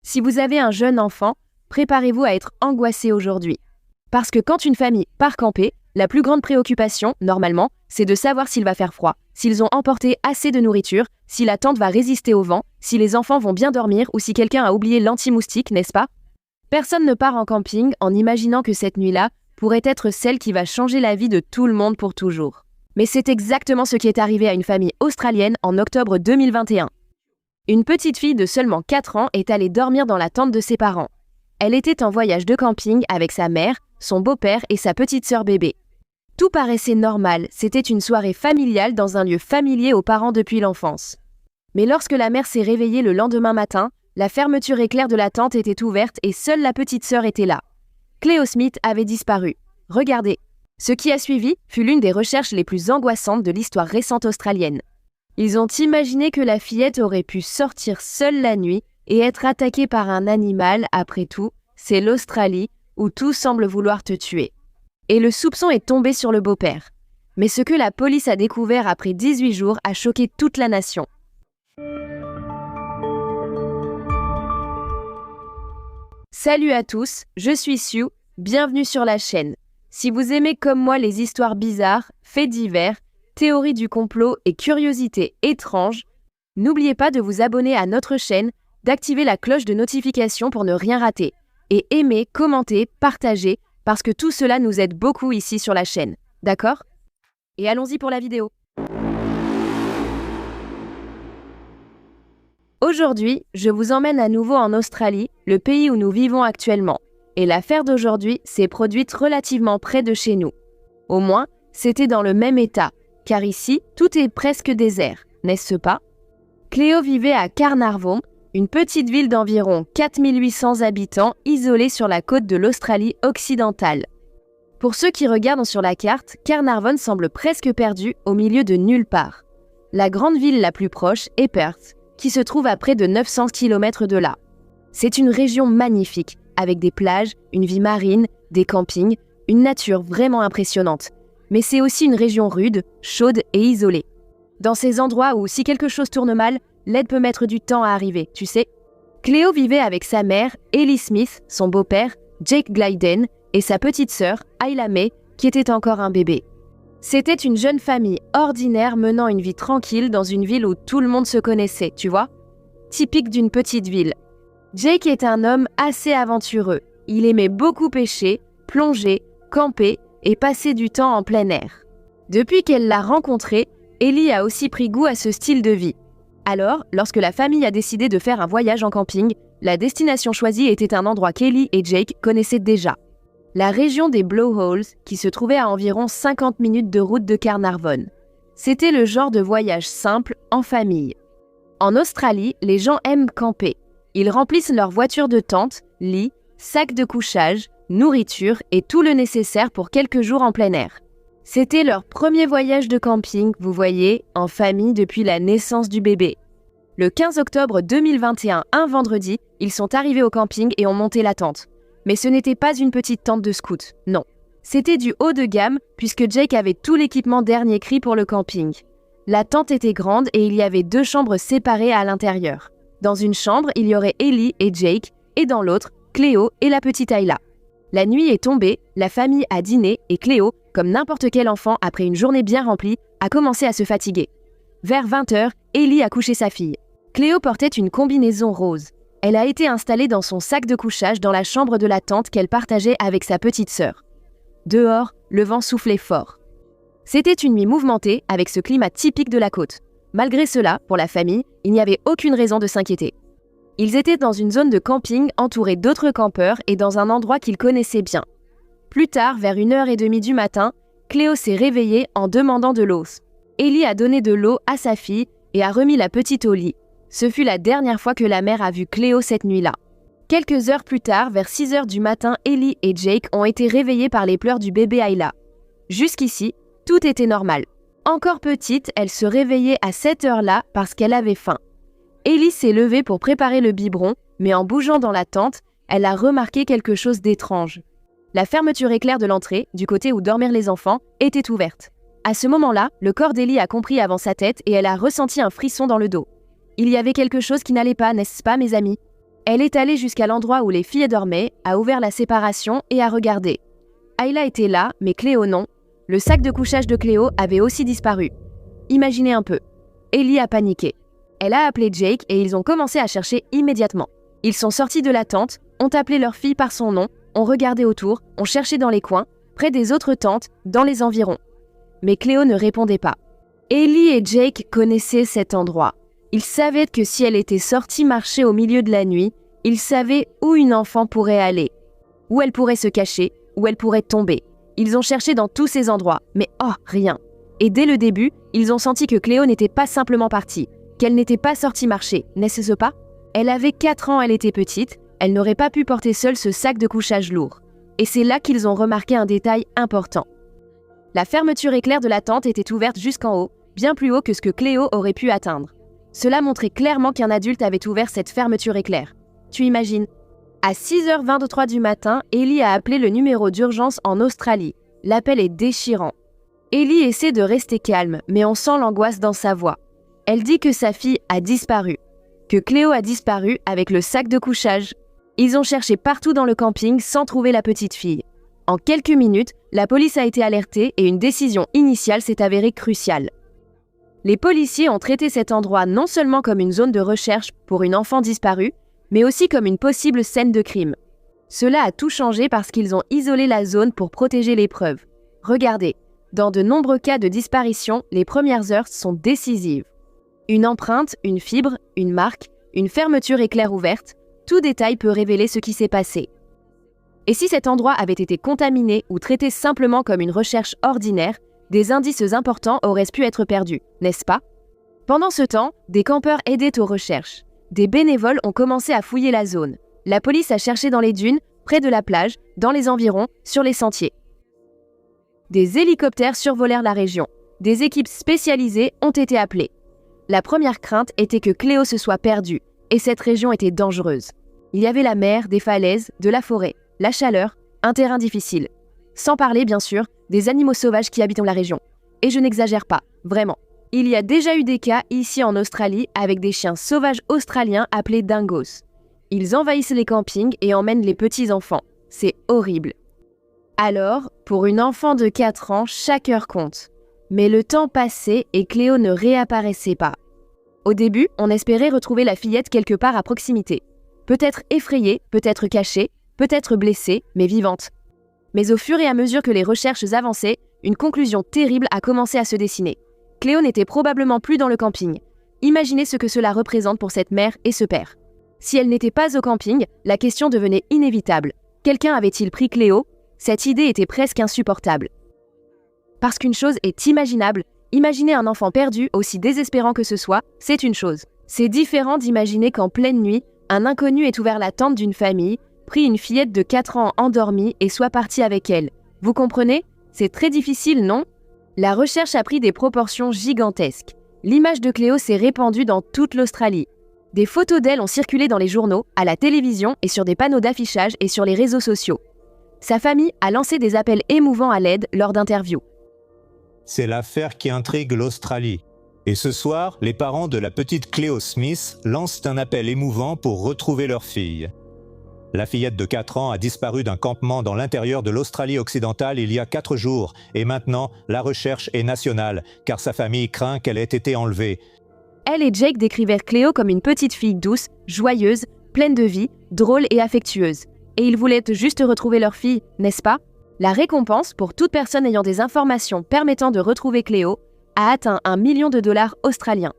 Si vous avez un jeune enfant, préparez-vous à être angoissé aujourd'hui. Parce que quand une famille part camper, la plus grande préoccupation, normalement, c'est de savoir s'il va faire froid, s'ils ont emporté assez de nourriture, si la tente va résister au vent, si les enfants vont bien dormir ou si quelqu'un a oublié l'anti-moustique, n'est-ce pas? Personne ne part en camping en imaginant que cette nuit-là pourrait être celle qui va changer la vie de tout le monde pour toujours. Mais c'est exactement ce qui est arrivé à une famille australienne en octobre 2021. Une petite fille de seulement 4 ans est allée dormir dans la tente de ses parents. Elle était en voyage de camping avec sa mère, son beau-père et sa petite sœur bébé. Tout paraissait normal, c'était une soirée familiale dans un lieu familier aux parents depuis l'enfance. Mais lorsque la mère s'est réveillée le lendemain matin, la fermeture éclair de la tente était ouverte et seule la petite sœur était là. Cleo Smith avait disparu. Regardez. Ce qui a suivi fut l'une des recherches les plus angoissantes de l'histoire récente australienne. Ils ont imaginé que la fillette aurait pu sortir seule la nuit et être attaquée par un animal. Après tout, c'est l'Australie où tout semble vouloir te tuer. Et le soupçon est tombé sur le beau-père. Mais ce que la police a découvert après 18 jours a choqué toute la nation. Salut à tous, je suis Sue, bienvenue sur la chaîne. Si vous aimez comme moi les histoires bizarres, faits divers, théories du complot et curiosités étranges, n'oubliez pas de vous abonner à notre chaîne, d'activer la cloche de notification pour ne rien rater. Et aimer, commenter, partager, parce que tout cela nous aide beaucoup ici sur la chaîne. D'accord? Et allons-y pour la vidéo. Aujourd'hui, je vous emmène à nouveau en Australie, le pays où nous vivons actuellement. Et l'affaire d'aujourd'hui s'est produite relativement près de chez nous. Au moins, c'était dans le même état, car ici, tout est presque désert, n'est-ce pas? Cleo vivait à Carnarvon, une petite ville d'environ 4800 habitants isolée sur la côte de l'Australie occidentale. Pour ceux qui regardent sur la carte, Carnarvon semble presque perdu au milieu de nulle part. La grande ville la plus proche est Perth, qui se trouve à près de 900 km de là. C'est une région magnifique, avec des plages, une vie marine, des campings, une nature vraiment impressionnante. Mais c'est aussi une région rude, chaude et isolée. Dans ces endroits où si quelque chose tourne mal, l'aide peut mettre du temps à arriver, tu sais. Cleo vivait avec sa mère, Ellie Smith, son beau-père, Jake Glyden, et sa petite sœur, Ayla May, qui était encore un bébé. C'était une jeune famille ordinaire menant une vie tranquille dans une ville où tout le monde se connaissait, tu vois? Typique d'une petite ville. Jake est un homme assez aventureux. Il aimait beaucoup pêcher, plonger, camper et passer du temps en plein air. Depuis qu'elle l'a rencontré, Ellie a aussi pris goût à ce style de vie. Alors, lorsque la famille a décidé de faire un voyage en camping, la destination choisie était un endroit qu'Ellie et Jake connaissaient déjà. La région des Blowholes, qui se trouvait à environ 50 minutes de route de Carnarvon. C'était le genre de voyage simple, en famille. En Australie, les gens aiment camper. Ils remplissent leurs voitures de tente, lits, sacs de couchage, nourriture et tout le nécessaire pour quelques jours en plein air. C'était leur premier voyage de camping, vous voyez, en famille depuis la naissance du bébé. Le 15 octobre 2021, un vendredi, ils sont arrivés au camping et ont monté la tente. Mais ce n'était pas une petite tente de scout, non. C'était du haut de gamme puisque Jake avait tout l'équipement dernier cri pour le camping. La tente était grande et il y avait 2 chambres séparées à l'intérieur. Dans une chambre, il y aurait Ellie et Jake, et dans l'autre, Cleo et la petite Ayla. La nuit est tombée, la famille a dîné et Cleo, comme n'importe quel enfant après une journée bien remplie, a commencé à se fatiguer. Vers 20h, Ellie a couché sa fille. Cleo portait une combinaison rose. Elle a été installée dans son sac de couchage dans la chambre de la tante qu'elle partageait avec sa petite sœur. Dehors, le vent soufflait fort. C'était une nuit mouvementée avec ce climat typique de la côte. Malgré cela, pour la famille, il n'y avait aucune raison de s'inquiéter. Ils étaient dans une zone de camping entourée d'autres campeurs et dans un endroit qu'ils connaissaient bien. Plus tard, vers 1h30 du matin, Cleo s'est réveillée en demandant de l'eau. Ellie a donné de l'eau à sa fille et a remis la petite au lit. Ce fut la dernière fois que la mère a vu Cleo cette nuit-là. Quelques heures plus tard, vers 6h du matin, Ellie et Jake ont été réveillés par les pleurs du bébé Ayla. Jusqu'ici, tout était normal. Encore petite, elle se réveillait à cette heure-là parce qu'elle avait faim. Ellie s'est levée pour préparer le biberon, mais en bougeant dans la tente, elle a remarqué quelque chose d'étrange. La fermeture éclair de l'entrée, du côté où dormirent les enfants, était ouverte. À ce moment-là, le corps d'Ellie a compris avant sa tête et elle a ressenti un frisson dans le dos. Il y avait quelque chose qui n'allait pas, n'est-ce pas, mes amis? Elle est allée jusqu'à l'endroit où les filles dormaient, a ouvert la séparation et a regardé. Ayla était là, mais Cléo non. Le sac de couchage de Cléo avait aussi disparu. Imaginez un peu. Ellie a paniqué. Elle a appelé Jake et ils ont commencé à chercher immédiatement. Ils sont sortis de la tente, ont appelé leur fille par son nom, ont regardé autour, ont cherché dans les coins, près des autres tentes, dans les environs. Mais Cléo ne répondait pas. Ellie et Jake connaissaient cet endroit. Ils savaient que si elle était sortie marcher au milieu de la nuit, ils savaient où une enfant pourrait aller, où elle pourrait se cacher, où elle pourrait tomber. Ils ont cherché dans tous ces endroits, mais rien. Et dès le début, ils ont senti que Cléo n'était pas simplement partie, qu'elle n'était pas sortie marcher, n'est-ce pas? Elle avait 4 ans, elle était petite, elle n'aurait pas pu porter seule ce sac de couchage lourd. Et c'est là qu'ils ont remarqué un détail important. La fermeture éclair de la tente était ouverte jusqu'en haut, bien plus haut que ce que Cléo aurait pu atteindre. Cela montrait clairement qu'un adulte avait ouvert cette fermeture éclair. Tu imagines? À 6h23 du matin, Ellie a appelé le numéro d'urgence en Australie. L'appel est déchirant. Ellie essaie de rester calme, mais on sent l'angoisse dans sa voix. Elle dit que sa fille a disparu, que Cléo a disparu avec le sac de couchage. Ils ont cherché partout dans le camping sans trouver la petite fille. En quelques minutes, la police a été alertée et une décision initiale s'est avérée cruciale. Les policiers ont traité cet endroit non seulement comme une zone de recherche pour une enfant disparue, mais aussi comme une possible scène de crime. Cela a tout changé parce qu'ils ont isolé la zone pour protéger les preuves. Regardez, dans de nombreux cas de disparition, les premières heures sont décisives. Une empreinte, une fibre, une marque, une fermeture éclair ouverte, tout détail peut révéler ce qui s'est passé. Et si cet endroit avait été contaminé ou traité simplement comme une recherche ordinaire, des indices importants auraient pu être perdus, n'est-ce pas? Pendant ce temps, des campeurs aidaient aux recherches. Des bénévoles ont commencé à fouiller la zone. La police a cherché dans les dunes, près de la plage, dans les environs, sur les sentiers. Des hélicoptères survolèrent la région. Des équipes spécialisées ont été appelées. La première crainte était que Cléo se soit perdue, et cette région était dangereuse. Il y avait la mer, des falaises, de la forêt, la chaleur, un terrain difficile. Sans parler, bien sûr, des animaux sauvages qui habitent la région. Et je n'exagère pas, vraiment. Il y a déjà eu des cas ici en Australie avec des chiens sauvages australiens appelés dingos. Ils envahissent les campings et emmènent les petits-enfants. C'est horrible. Alors, pour une enfant de 4 ans, chaque heure compte. Mais le temps passait et Cléo ne réapparaissait pas. Au début, on espérait retrouver la fillette quelque part à proximité. Peut-être effrayée, peut-être cachée, peut-être blessée, mais vivante. Mais au fur et à mesure que les recherches avançaient, une conclusion terrible a commencé à se dessiner. Cléo n'était probablement plus dans le camping. Imaginez ce que cela représente pour cette mère et ce père. Si elle n'était pas au camping, la question devenait inévitable. Quelqu'un avait-il pris Cléo? Cette idée était presque insupportable. Parce qu'une chose est imaginable, imaginer un enfant perdu, aussi désespérant que ce soit, c'est une chose. C'est différent d'imaginer qu'en pleine nuit, un inconnu ait ouvert la tente d'une famille, pris une fillette de 4 ans endormie et soit parti avec elle. Vous comprenez? C'est très difficile, non? La recherche a pris des proportions gigantesques. L'image de Cléo s'est répandue dans toute l'Australie. Des photos d'elle ont circulé dans les journaux, à la télévision et sur des panneaux d'affichage et sur les réseaux sociaux. Sa famille a lancé des appels émouvants à l'aide lors d'interviews. C'est l'affaire qui intrigue l'Australie. Et ce soir, les parents de la petite Cléo Smith lancent un appel émouvant pour retrouver leur fille. La fillette de 4 ans a disparu d'un campement dans l'intérieur de l'Australie occidentale il y a 4 jours et maintenant, la recherche est nationale car sa famille craint qu'elle ait été enlevée. Elle et Jake décrivèrent Cléo comme une petite fille douce, joyeuse, pleine de vie, drôle et affectueuse. Et ils voulaient juste retrouver leur fille, n'est-ce pas? La récompense pour toute personne ayant des informations permettant de retrouver Cléo a atteint $1 million australiens.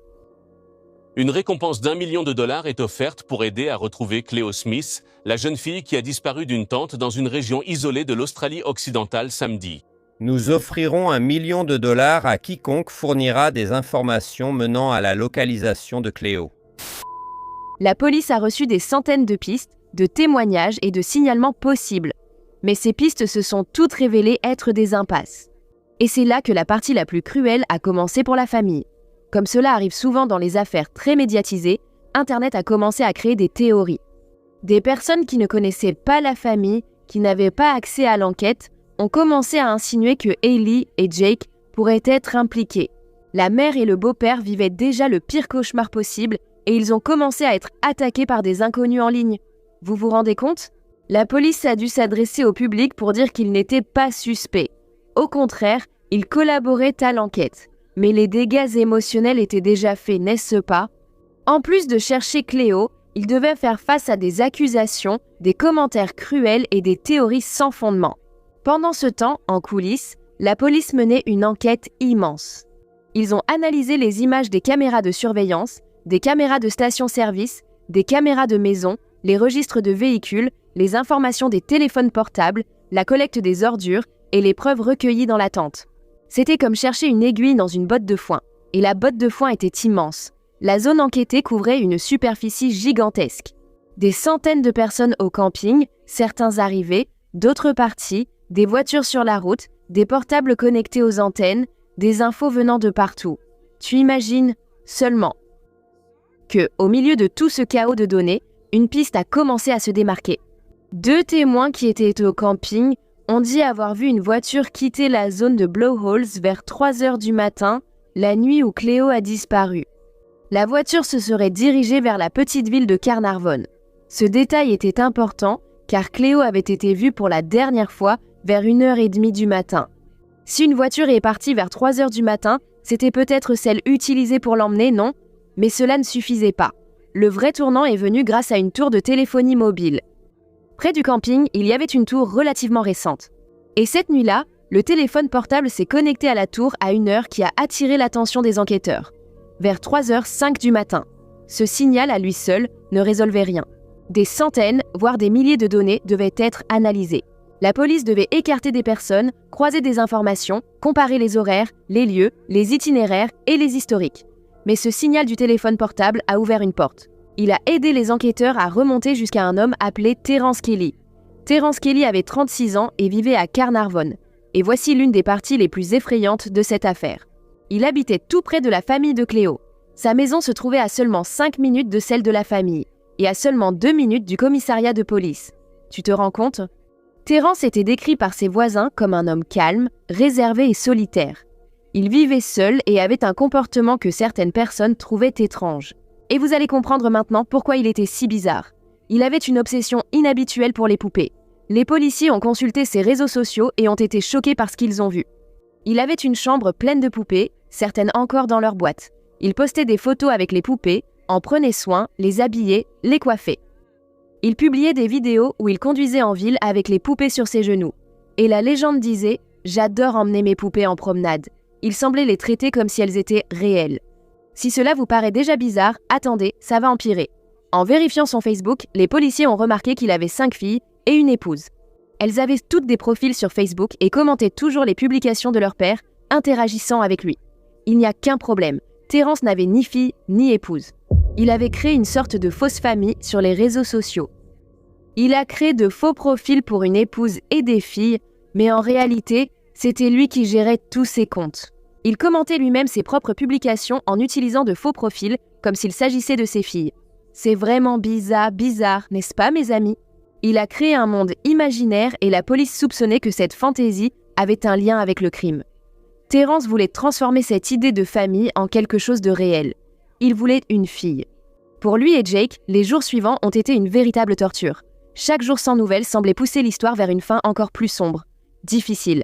Une récompense d'$1 million est offerte pour aider à retrouver Cléo Smith, la jeune fille qui a disparu d'une tente dans une région isolée de l'Australie occidentale samedi. Nous offrirons $1 million à quiconque fournira des informations menant à la localisation de Cléo. La police a reçu des centaines de pistes, de témoignages et de signalements possibles. Mais ces pistes se sont toutes révélées être des impasses. Et c'est là que la partie la plus cruelle a commencé pour la famille. Comme cela arrive souvent dans les affaires très médiatisées, Internet a commencé à créer des théories. Des personnes qui ne connaissaient pas la famille, qui n'avaient pas accès à l'enquête, ont commencé à insinuer que Ellie et Jake pourraient être impliqués. La mère et le beau-père vivaient déjà le pire cauchemar possible et ils ont commencé à être attaqués par des inconnus en ligne. Vous vous rendez compte ? La police a dû s'adresser au public pour dire qu'ils n'étaient pas suspects. Au contraire, ils collaboraient à l'enquête. Mais les dégâts émotionnels étaient déjà faits, n'est-ce pas ? En plus de chercher Cléo, ils devaient faire face à des accusations, des commentaires cruels et des théories sans fondement. Pendant ce temps, en coulisses, la police menait une enquête immense. Ils ont analysé les images des caméras de surveillance, des caméras de station-service, des caméras de maison, les registres de véhicules, les informations des téléphones portables, la collecte des ordures et les preuves recueillies dans la tente. C'était comme chercher une aiguille dans une botte de foin. Et la botte de foin était immense. La zone enquêtée couvrait une superficie gigantesque. Des centaines de personnes au camping, certains arrivés, d'autres partis, des voitures sur la route, des portables connectés aux antennes, des infos venant de partout. Tu imagines seulement que, au milieu de tout ce chaos de données, une piste a commencé à se démarquer. 2 témoins qui étaient au camping ont dit avoir vu une voiture quitter la zone de Blowholes vers 3h du matin, la nuit où Cléo a disparu. La voiture se serait dirigée vers la petite ville de Carnarvon. Ce détail était important car Cléo avait été vue pour la dernière fois vers 1h30 du matin. Si une voiture est partie vers 3h du matin, c'était peut-être celle utilisée pour l'emmener, non ? Mais cela ne suffisait pas. Le vrai tournant est venu grâce à une tour de téléphonie mobile. Près du camping, il y avait une tour relativement récente. Et cette nuit-là, le téléphone portable s'est connecté à la tour à une heure qui a attiré l'attention des enquêteurs. Vers 3h05 du matin. Ce signal à lui seul ne résolvait rien. Des centaines, voire des milliers de données devaient être analysées. La police devait écarter des personnes, croiser des informations, comparer les horaires, les lieux, les itinéraires et les historiques. Mais ce signal du téléphone portable a ouvert une porte. Il a aidé les enquêteurs à remonter jusqu'à un homme appelé Terence Kelly. Terence Kelly avait 36 ans et vivait à Carnarvon. Et voici l'une des parties les plus effrayantes de cette affaire. Il habitait tout près de la famille de Cléo. Sa maison se trouvait à seulement 5 minutes de celle de la famille et à seulement 2 minutes du commissariat de police. Tu te rends compte ? Terence était décrit par ses voisins comme un homme calme, réservé et solitaire. Il vivait seul et avait un comportement que certaines personnes trouvaient étrange. Et vous allez comprendre maintenant pourquoi il était si bizarre. Il avait une obsession inhabituelle pour les poupées. Les policiers ont consulté ses réseaux sociaux et ont été choqués par ce qu'ils ont vu. Il avait une chambre pleine de poupées, certaines encore dans leur boîte. Il postait des photos avec les poupées, en prenait soin, les habillait, les coiffait. Il publiait des vidéos où il conduisait en ville avec les poupées sur ses genoux. Et la légende disait « J'adore emmener mes poupées en promenade ». Il semblait les traiter comme si elles étaient réelles. Si cela vous paraît déjà bizarre, attendez, ça va empirer. En vérifiant son Facebook, les policiers ont remarqué qu'il avait 5 filles et une épouse. Elles avaient toutes des profils sur Facebook et commentaient toujours les publications de leur père, interagissant avec lui. Il n'y a qu'un problème, Terence n'avait ni fille ni épouse. Il avait créé une sorte de fausse famille sur les réseaux sociaux. Il a créé de faux profils pour une épouse et des filles, mais en réalité, c'était lui qui gérait tous ses comptes. Il commentait lui-même ses propres publications en utilisant de faux profils, comme s'il s'agissait de ses filles. C'est vraiment bizarre, n'est-ce pas, mes amis ? Il a créé un monde imaginaire et la police soupçonnait que cette fantaisie avait un lien avec le crime. Terence voulait transformer cette idée de famille en quelque chose de réel. Il voulait une fille. Pour lui et Jake, les jours suivants ont été une véritable torture. Chaque jour sans nouvelles semblait pousser l'histoire vers une fin encore plus sombre. Difficile.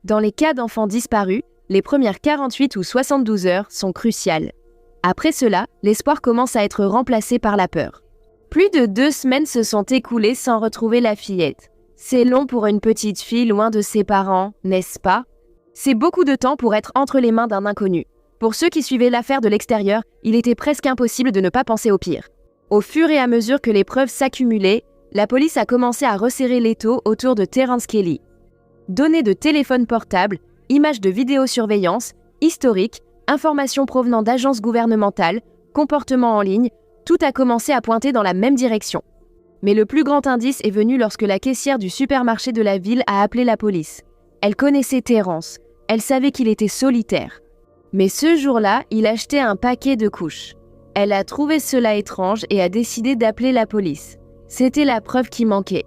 Dans les cas d'enfants disparus, les premières 48 ou 72 heures sont cruciales. Après cela, l'espoir commence à être remplacé par la peur. Plus de 2 semaines se sont écoulées sans retrouver la fillette. C'est long pour une petite fille loin de ses parents, n'est-ce pas ? C'est beaucoup de temps pour être entre les mains d'un inconnu. Pour ceux qui suivaient l'affaire de l'extérieur, il était presque impossible de ne pas penser au pire. Au fur et à mesure que les preuves s'accumulaient, la police a commencé à resserrer l'étau autour de Terence Kelly. Données de téléphone portable, images de vidéosurveillance, historiques, informations provenant d'agences gouvernementales, comportements en ligne, tout a commencé à pointer dans la même direction. Mais le plus grand indice est venu lorsque la caissière du supermarché de la ville a appelé la police. Elle connaissait Terence, elle savait qu'il était solitaire. Mais ce jour-là, il achetait un paquet de couches. Elle a trouvé cela étrange et a décidé d'appeler la police. C'était la preuve qui manquait.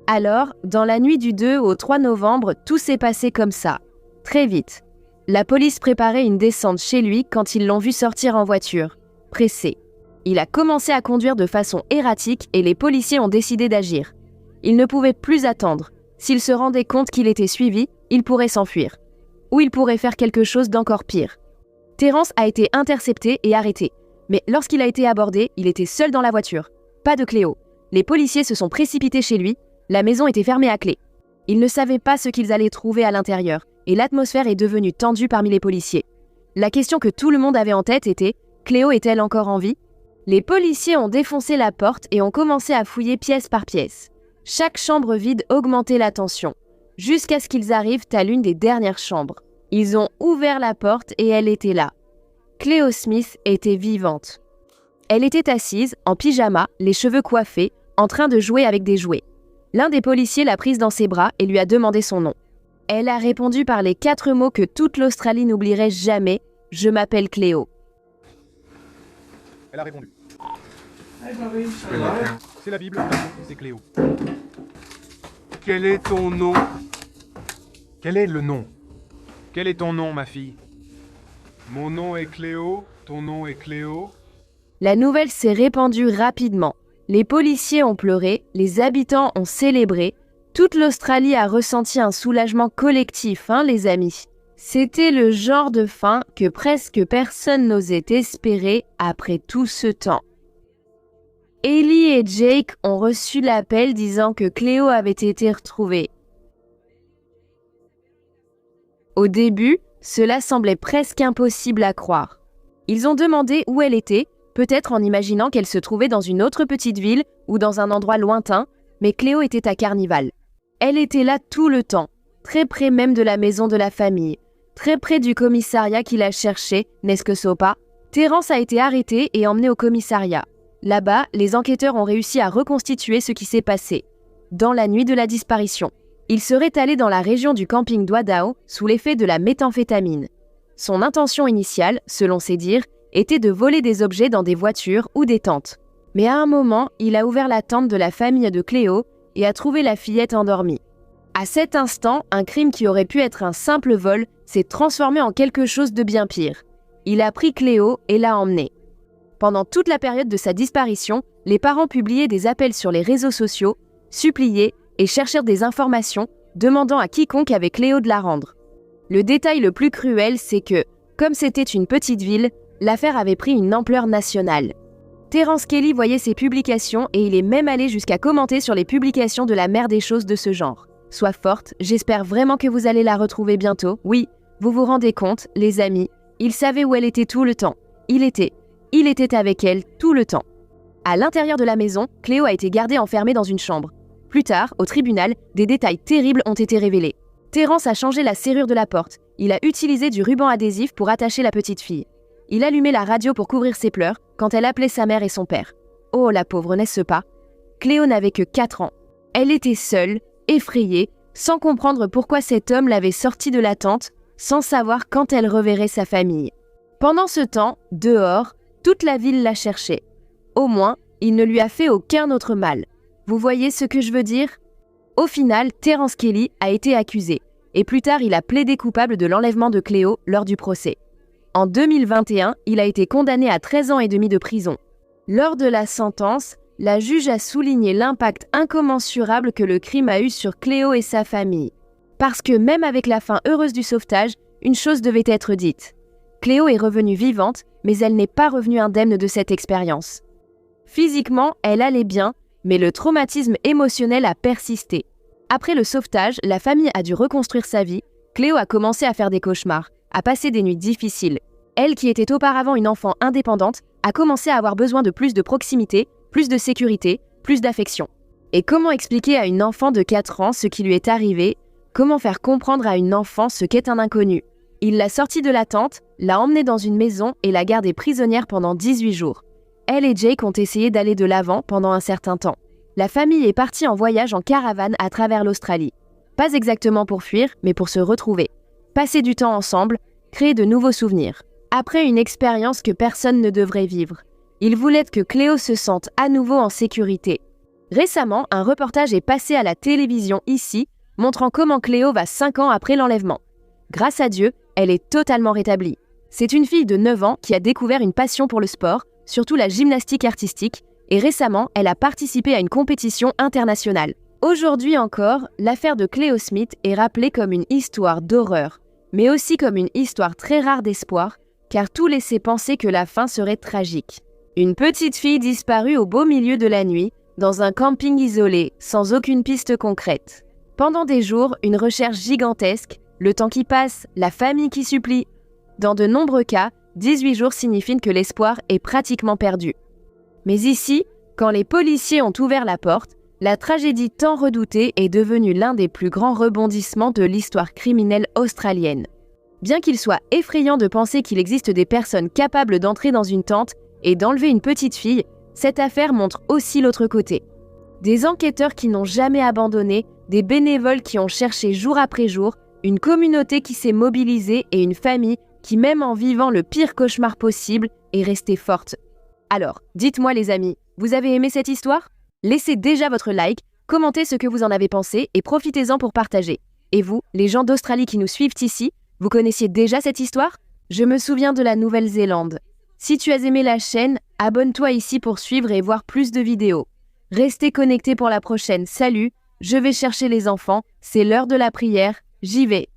Alors, dans la nuit du 2 au 3 novembre, tout s'est passé comme ça. Très vite. La police préparait une descente chez lui quand ils l'ont vu sortir en voiture, pressé. Il a commencé à conduire de façon erratique et les policiers ont décidé d'agir. Ils ne pouvaient plus attendre. S'il se rendait compte qu'il était suivi, il pourrait s'enfuir. Ou il pourrait faire quelque chose d'encore pire. Terence a été intercepté et arrêté. Mais lorsqu'il a été abordé, il était seul dans la voiture. Pas de Cléo. Les policiers se sont précipités chez lui. La maison était fermée à clé. Ils ne savaient pas ce qu'ils allaient trouver à l'intérieur. Et l'atmosphère est devenue tendue parmi les policiers. La question que tout le monde avait en tête était « Cléo est-elle encore en vie ?» Les policiers ont défoncé la porte et ont commencé à fouiller pièce par pièce. Chaque chambre vide augmentait la tension, jusqu'à ce qu'ils arrivent à l'une des dernières chambres. Ils ont ouvert la porte et elle était là. Cléo Smith était vivante. Elle était assise, en pyjama, les cheveux coiffés, en train de jouer avec des jouets. L'un des policiers l'a prise dans ses bras et lui a demandé son nom. Elle a répondu par les 4 mots que toute l'Australie n'oublierait jamais « Je m'appelle Cléo ». Elle a répondu. C'est la Bible, c'est Cléo. Quel est ton nom? Quel est le nom? Quel est ton nom, ma fille? Mon nom est Cléo, ton nom est Cléo. La nouvelle s'est répandue rapidement. Les policiers ont pleuré, les habitants ont célébré. Toute l'Australie a ressenti un soulagement collectif, les amis. C'était le genre de fin que presque personne n'osait espérer après tout ce temps. Ellie et Jake ont reçu l'appel disant que Cléo avait été retrouvée. Au début, cela semblait presque impossible à croire. Ils ont demandé où elle était, peut-être en imaginant qu'elle se trouvait dans une autre petite ville ou dans un endroit lointain, mais Cléo était à Carnival. Elle était là tout le temps, très près même de la maison de la famille, très près du commissariat qui la cherchait, n'est-ce que Sopa? Terence a été arrêté et emmené au commissariat. Là-bas, les enquêteurs ont réussi à reconstituer ce qui s'est passé. Dans la nuit de la disparition, il serait allé dans la région du camping d'Wadao sous l'effet de la méthamphétamine. Son intention initiale, selon ses dires, était de voler des objets dans des voitures ou des tentes. Mais à un moment, il a ouvert la tente de la famille de Cléo et a trouvé la fillette endormie. À cet instant, un crime qui aurait pu être un simple vol s'est transformé en quelque chose de bien pire. Il a pris Cléo et l'a emmenée. Pendant toute la période de sa disparition, les parents publiaient des appels sur les réseaux sociaux, suppliaient et cherchèrent des informations, demandant à quiconque avait Cléo de la rendre. Le détail le plus cruel, c'est que, comme c'était une petite ville, l'affaire avait pris une ampleur nationale. Terence Kelly voyait ces publications et il est même allé jusqu'à commenter sur les publications de la mère des choses de ce genre. Sois forte, j'espère vraiment que vous allez la retrouver bientôt. Oui, vous vous rendez compte, les amis, il savait où elle était tout le temps. Il était avec elle tout le temps. À l'intérieur de la maison, Cléo a été gardée enfermée dans une chambre. Plus tard, au tribunal, des détails terribles ont été révélés. Terence a changé la serrure de la porte. Il a utilisé du ruban adhésif pour attacher la petite fille. Il allumait la radio pour couvrir ses pleurs quand elle appelait sa mère et son père. Oh, la pauvre, n'est-ce pas? Cléo n'avait que 4 ans. Elle était seule, effrayée, sans comprendre pourquoi cet homme l'avait sortie de la tente, sans savoir quand elle reverrait sa famille. Pendant ce temps, dehors, toute la ville la cherchait. Au moins, il ne lui a fait aucun autre mal. Vous voyez ce que je veux dire? Au final, Terence Kelly a été accusé, et plus tard il a plaidé coupable de l'enlèvement de Cléo lors du procès. En 2021, il a été condamné à 13 ans et demi de prison. Lors de la sentence, la juge a souligné l'impact incommensurable que le crime a eu sur Cléo et sa famille. Parce que même avec la fin heureuse du sauvetage, une chose devait être dite. Cléo est revenue vivante, mais elle n'est pas revenue indemne de cette expérience. Physiquement, elle allait bien, mais le traumatisme émotionnel a persisté. Après le sauvetage, la famille a dû reconstruire sa vie. Cléo a commencé à faire des cauchemars, à passer des nuits difficiles. Elle, qui était auparavant une enfant indépendante, a commencé à avoir besoin de plus de proximité, plus de sécurité, plus d'affection. Et comment expliquer à une enfant de 4 ans ce qui lui est arrivé? Comment faire comprendre à une enfant ce qu'est un inconnu? Il l'a sortie de la tente, l'a emmenée dans une maison et l'a gardée prisonnière pendant 18 jours. Elle et Jake ont essayé d'aller de l'avant pendant un certain temps. La famille est partie en voyage en caravane à travers l'Australie. Pas exactement pour fuir, mais pour se retrouver. Passer du temps ensemble, créer de nouveaux souvenirs. Après une expérience que personne ne devrait vivre. Ils voulaient que Cléo se sente à nouveau en sécurité. Récemment, un reportage est passé à la télévision ici, montrant comment Cléo va 5 ans après l'enlèvement. Grâce à Dieu, elle est totalement rétablie. C'est une fille de 9 ans qui a découvert une passion pour le sport, surtout la gymnastique artistique, et récemment, elle a participé à une compétition internationale. Aujourd'hui encore, l'affaire de Cleo Smith est rappelée comme une histoire d'horreur, mais aussi comme une histoire très rare d'espoir, car tout laissait penser que la fin serait tragique. Une petite fille disparue au beau milieu de la nuit, dans un camping isolé, sans aucune piste concrète. Pendant des jours, une recherche gigantesque, le temps qui passe, la famille qui supplie. Dans de nombreux cas, 18 jours signifient que l'espoir est pratiquement perdu. Mais ici, quand les policiers ont ouvert la porte, la tragédie tant redoutée est devenue l'un des plus grands rebondissements de l'histoire criminelle australienne. Bien qu'il soit effrayant de penser qu'il existe des personnes capables d'entrer dans une tente et d'enlever une petite fille, cette affaire montre aussi l'autre côté. Des enquêteurs qui n'ont jamais abandonné, des bénévoles qui ont cherché jour après jour, une communauté qui s'est mobilisée et une famille qui, même en vivant le pire cauchemar possible, est restée forte. Alors, dites-moi les amis, vous avez aimé cette histoire ? Laissez déjà votre like, commentez ce que vous en avez pensé et profitez-en pour partager. Et vous, les gens d'Australie qui nous suivent ici, vous connaissiez déjà cette histoire ? Je me souviens de la Nouvelle-Zélande. Si tu as aimé la chaîne, abonne-toi ici pour suivre et voir plus de vidéos. Restez connectés pour la prochaine. Salut, je vais chercher les enfants, c'est l'heure de la prière, j'y vais.